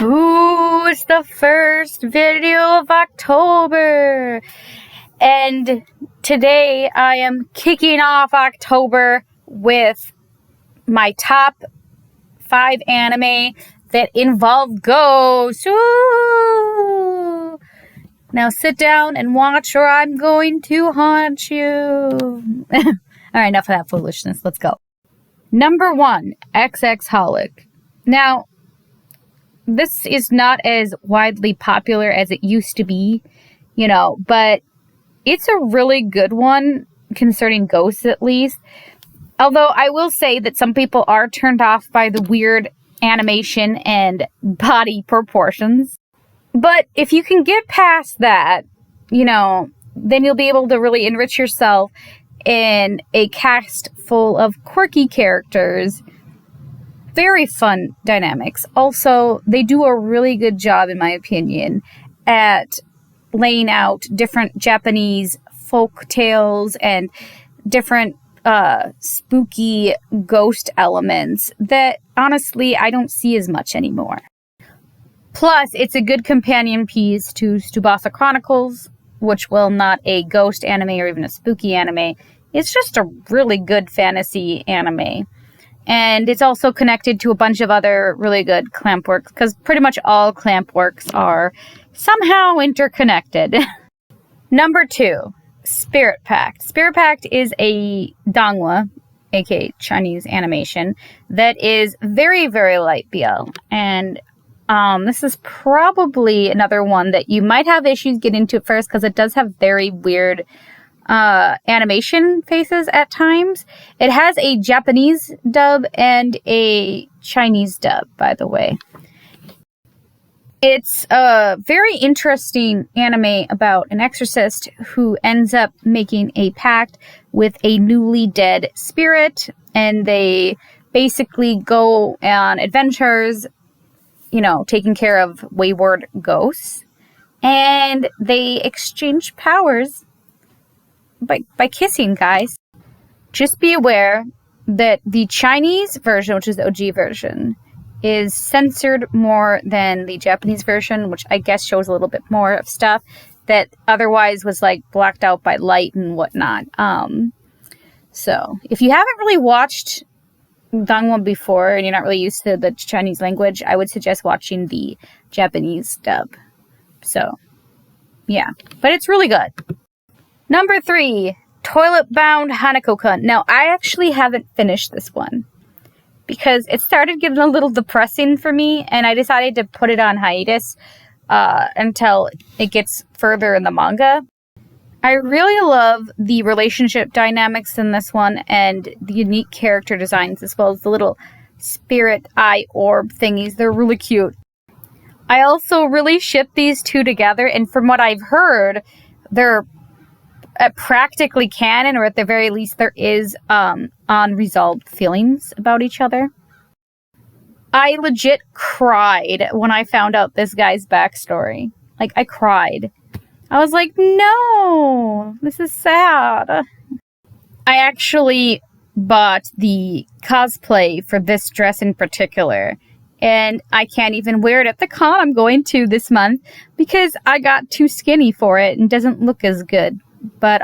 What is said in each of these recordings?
Ooh, it's the first video of October. And today I am kicking off October with my top 5 anime that involve ghosts. Ooh. Now sit down and watch or I'm going to haunt you. All right, enough of that foolishness. Let's go. Number 1, XX-holic. Now, this is not as widely popular as it used to be, but it's a really good one concerning ghosts, at least. Although I will say that some people are turned off by the weird animation and body proportions. But if you can get past that, then you'll be able to really enrich yourself in a cast full of quirky characters. Very fun dynamics. Also, they do a really good job, in my opinion, at laying out different Japanese folk tales and different spooky ghost elements that, honestly, I don't see as much anymore. Plus, it's a good companion piece to Tsubasa Chronicles, which, while not a ghost anime or even a spooky anime, it's just a really good fantasy anime. And it's also connected to a bunch of other really good clamp works, because pretty much all clamp works are somehow interconnected. Number 2, Spirit Pact. Spirit Pact is a donghua, aka Chinese animation, that is very, very light BL. And this is probably another one that you might have issues getting into at first, because it does have very weird animation faces at times. It has a Japanese dub and a Chinese dub, by the way. It's a very interesting anime about an exorcist who ends up making a pact with a newly dead spirit, and they basically go on adventures, taking care of wayward ghosts, and they exchange powers by kissing, guys. Just be aware that the Chinese version, which is the OG version, is censored more than the Japanese version, which I guess shows a little bit more of stuff that otherwise was blacked out by light and whatnot. So if you haven't really watched donghua before and you're not really used to the Chinese language, I would suggest watching the Japanese dub. So yeah, but it's really good. Number 3, Toilet Bound Hanako-kun. Now, I actually haven't finished this one because it started getting a little depressing for me, and I decided to put it on hiatus until it gets further in the manga. I really love the relationship dynamics in this one and the unique character designs, as well as the little spirit eye orb thingies. They're really cute. I also really ship these two together, and from what I've heard, they're practically canon, or at the very least there is unresolved feelings about each other. I legit cried when I found out this guy's backstory. I cried. I was like, no, this is sad. I actually bought the cosplay for this dress in particular, and I can't even wear it at the con I'm going to this month because I got too skinny for it and doesn't look as good. But,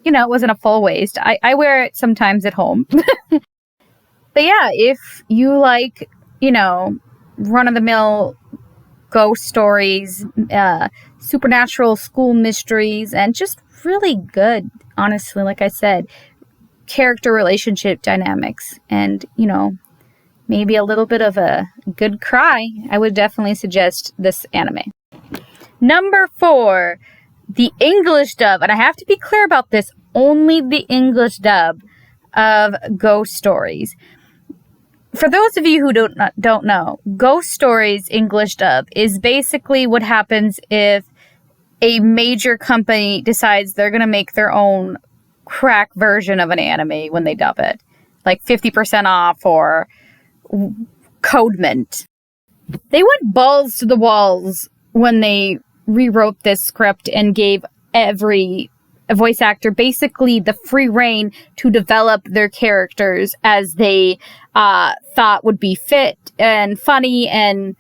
it wasn't a full waist. I wear it sometimes at home. But yeah, if you like, run-of-the-mill ghost stories, supernatural school mysteries, and just really good, honestly, like I said, character relationship dynamics, and, maybe a little bit of a good cry, I would definitely suggest this anime. Number 4, the English dub, and I have to be clear about this, only the English dub of Ghost Stories. For those of you who don't know, Ghost Stories English dub is basically what happens if a major company decides they're going to make their own crack version of an anime when they dub it. 50% off or Code Mint. They went balls to the walls when they rewrote this script and gave every voice actor basically the free reign to develop their characters as they thought would be fit and funny, and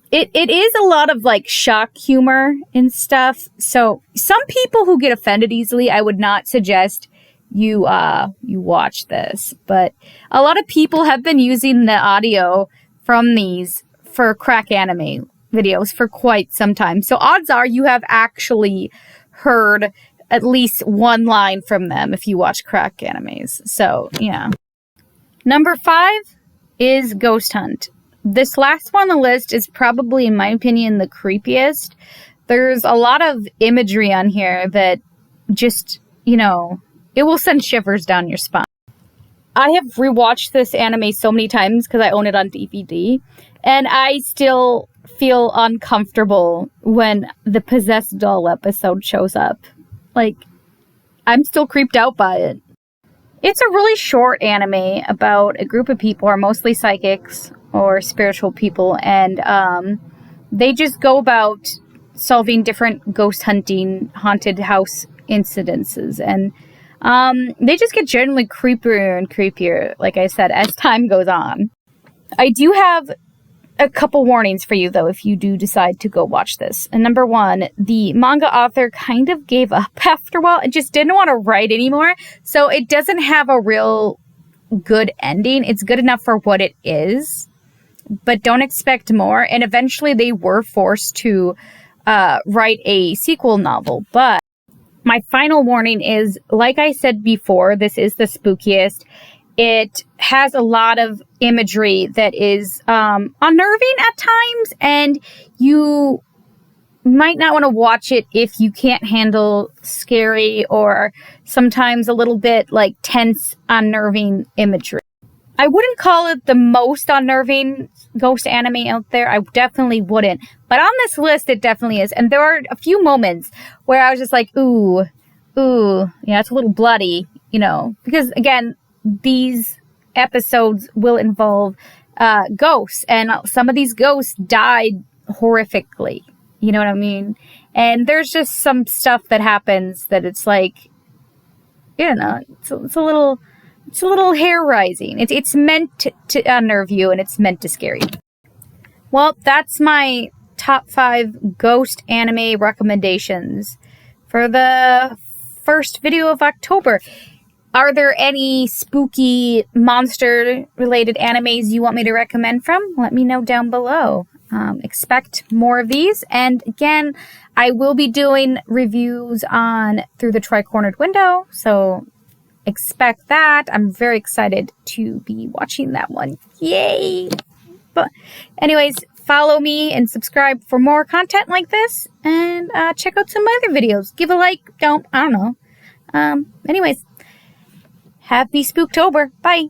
it is a lot of like shock humor and stuff. So some people who get offended easily, I would not suggest you watch this. But a lot of people have been using the audio from these for crack anime videos for quite some time. So odds are you have actually heard at least one line from them if you watch crack animes. So, yeah. Number 5 is Ghost Hunt. This last one on the list is probably, in my opinion, the creepiest. There's a lot of imagery on here that just, it will send shivers down your spine. I have rewatched this anime so many times because I own it on DVD, and I still feel uncomfortable when the possessed doll episode shows up. Like, I'm still creeped out by it. It's a really short anime about a group of people, are mostly psychics or spiritual people, and they just go about solving different ghost hunting, haunted house incidences, and they just get generally creepier and creepier, like I said, as time goes on. I do have a couple warnings for you, though, if you do decide to go watch this. And number 1, the manga author kind of gave up after a while and just didn't want to write anymore. So it doesn't have a real good ending. It's good enough for what it is, but don't expect more. And eventually they were forced to write a sequel novel. But my final warning is, like I said before, this is the spookiest. It has a lot of imagery that is unnerving at times, and you might not want to watch it if you can't handle scary or sometimes a little bit like tense, unnerving imagery. I wouldn't call it the most unnerving ghost anime out there. I definitely wouldn't. But on this list, it definitely is. And there are a few moments where I was just like, ooh, yeah, it's a little bloody, because again, these episodes will involve ghosts, and some of these ghosts died horrifically. You know what I mean? And there's just some stuff that happens that it's like, it's a little hair rising. It's meant to unnerve you, and it's meant to scare you. Well, that's my top 5 ghost anime recommendations for the first video of October. Are there any spooky monster-related animes you want me to recommend from? Let me know down below. Expect more of these. And again, I will be doing reviews on Through the Tri-Cornered Window, so expect that. I'm very excited to be watching that one. Yay! But anyways, follow me and subscribe for more content like this, and check out some other videos. Give a like, I don't know. Anyways, happy Spooktober. Bye.